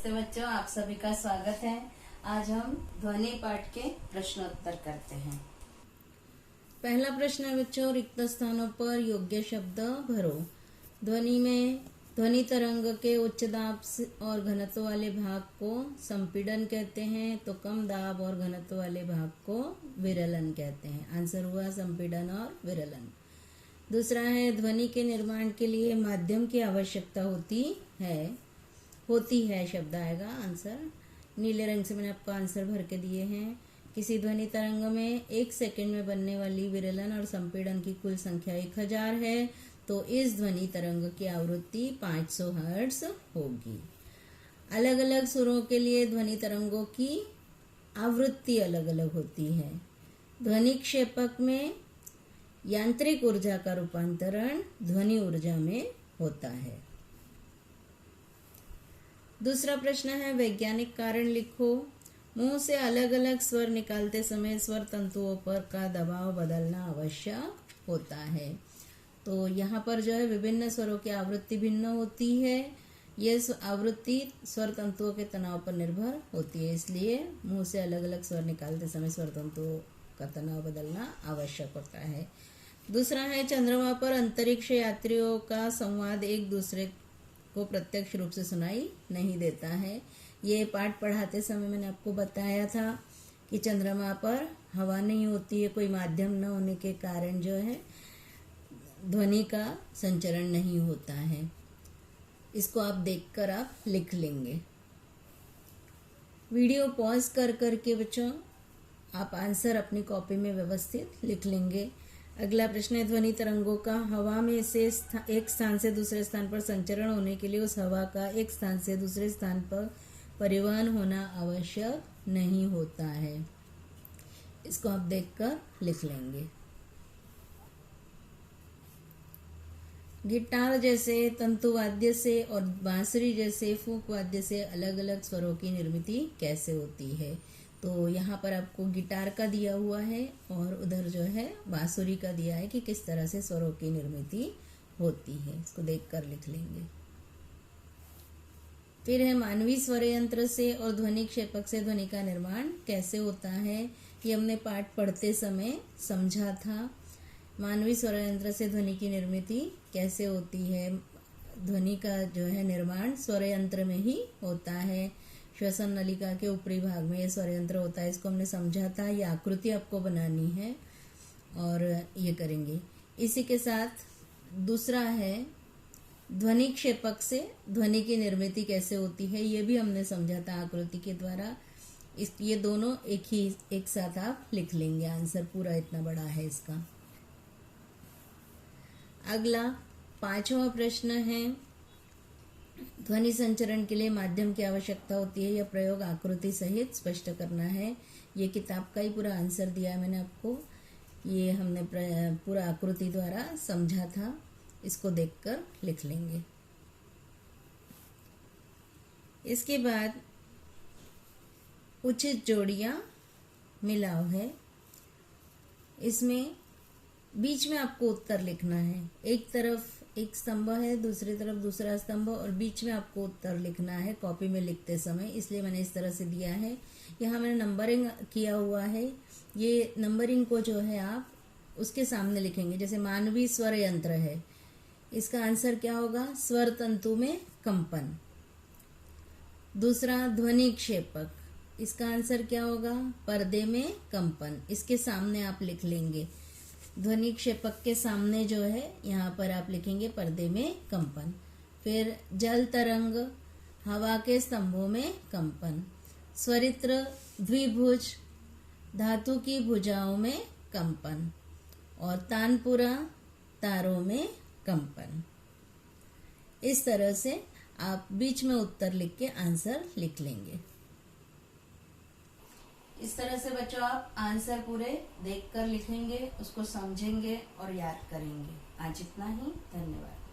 नमस्ते बच्चों, आप सभी का स्वागत है। आज हम ध्वनि पाठ के प्रश्नोत्तर करते हैं। पहला प्रश्न है बच्चों, रिक्त स्थानों पर योग्य शब्द भरो। ध्वनि में ध्वनि तरंग के उच्च दाब और घनत्व वाले भाग को संपीड़न कहते हैं, तो कम दाब और घनत्व वाले भाग को विरलन कहते हैं। आंसर हुआ संपीड़न और विरलन। दूसरा है, ध्वनि के निर्माण के लिए माध्यम की आवश्यकता होती है शब्द आएगा। आंसर नीले रंग से मैंने आपको आंसर भर के दिए हैं। किसी ध्वनि तरंग में 1 सेकंड में बनने वाली विरलन और संपीड़न की कुल संख्या 1000 है, तो इस ध्वनि तरंग की आवृत्ति 500 हर्ट्ज होगी। अलग अलग सुरों के लिए ध्वनि तरंगों की आवृत्ति अलग अलग होती है। ध्वनि क्षेपक में यांत्रिक ऊर्जा का रूपांतरण ध्वनि ऊर्जा में होता है। दूसरा प्रश्न है, वैज्ञानिक कारण लिखो। मुंह से अलग अलग स्वर निकालते समय स्वर तंतुओं पर का दबाव बदलना आवश्यक होता है। तो यहाँ पर जो है विभिन्न स्वरों की आवृत्ति भिन्न होती है। ये आवृत्ति स्वर तंतुओं के तनाव पर निर्भर होती है, इसलिए मुंह से अलग अलग स्वर निकालते समय स्वर तंतुओं का तनाव बदलना आवश्यक होता है। दूसरा है, चंद्रमा पर अंतरिक्ष यात्रियों का संवाद एक दूसरे को प्रत्यक्ष रूप से सुनाई नहीं देता है। ये पाठ पढ़ाते समय मैंने आपको बताया था कि चंद्रमा पर हवा नहीं होती है, कोई माध्यम न होने के कारण जो है ध्वनि का संचरण नहीं होता है। इसको आप देखकर आप लिख लेंगे। वीडियो पॉज कर करके बच्चों आप आंसर अपनी कॉपी में व्यवस्थित लिख लेंगे। अगला प्रश्न है, ध्वनि तरंगों का हवा में से एक स्थान से दूसरे स्थान पर संचरण होने के लिए उस हवा का एक स्थान से दूसरे स्थान पर परिवहन होना आवश्यक नहीं होता है। इसको आप देखकर लिख लेंगे। गिटार जैसे तंतुवाद्य से और बांसुरी जैसे फूंक वाद्य से अलग अलग स्वरों की निर्मिति कैसे होती है। तो यहाँ पर आपको गिटार का दिया हुआ है और उधर जो है बांसुरी का दिया है कि किस तरह से स्वरों की निर्मिति होती है। इसको देखकर लिख लेंगे। फिर है, मानवीय स्वर यंत्र से और ध्वनि क्षेपक से ध्वनि का निर्माण कैसे होता है। ये हमने पाठ पढ़ते समय समझा था। मानवीय स्वर यंत्र से ध्वनि की निर्मिति कैसे होती है। ध्वनि का जो है निर्माण स्वर यंत्र में ही होता है। श्वसन नलिका के ऊपरी भाग में ये स्वर यंत्र होता है। इसको हमने समझा था। ये आकृति आपको बनानी है और ये करेंगे। इसी के साथ दूसरा है, ध्वनि क्षेपक से ध्वनि की निर्मिति कैसे होती है, ये भी हमने समझा था आकृति के द्वारा। ये दोनों एक साथ आप लिख लेंगे। आंसर पूरा इतना बड़ा है इसका। अगला 5वां प्रश्न है, ध्वनि संचरण के लिए माध्यम की आवश्यकता होती है। यह प्रयोग आकृति सहित स्पष्ट करना है। ये किताब का ही पूरा आंसर दिया है मैंने आपको। ये हमने पूरा आकृति द्वारा समझा था। इसको देखकर लिख लेंगे। इसके बाद उचित जोड़ियां मिलाव है। इसमें बीच में आपको उत्तर लिखना है। एक तरफ एक स्तंभ है, दूसरी तरफ दूसरा स्तंभ और बीच में आपको उत्तर लिखना है कॉपी में लिखते समय, इसलिए मैंने इस तरह से दिया है। यहाँ मैंने नंबरिंग किया हुआ है। ये नंबरिंग को जो है आप उसके सामने लिखेंगे। जैसे मानवीय स्वर यंत्र है, इसका आंसर क्या होगा, स्वर तंतु में कंपन। दूसरा ध्वनि क्षेपक, इसका आंसर क्या होगा, पर्दे में कंपन। इसके सामने आप लिख लेंगे। ध्वनि क्षेपक के सामने जो है यहाँ पर आप लिखेंगे पर्दे में कंपन। फिर जल तरंग, हवा के स्तंभों में कंपन। स्वरित्र द्विभुज, धातु की भुजाओं में कंपन। और तानपुरा, तारों में कंपन। इस तरह से आप बीच में उत्तर लिख के आंसर लिख लेंगे। इस तरह से बच्चों आप आंसर पूरे देखकर लिखेंगे, उसको समझेंगे और याद करेंगे। आज इतना ही। धन्यवाद।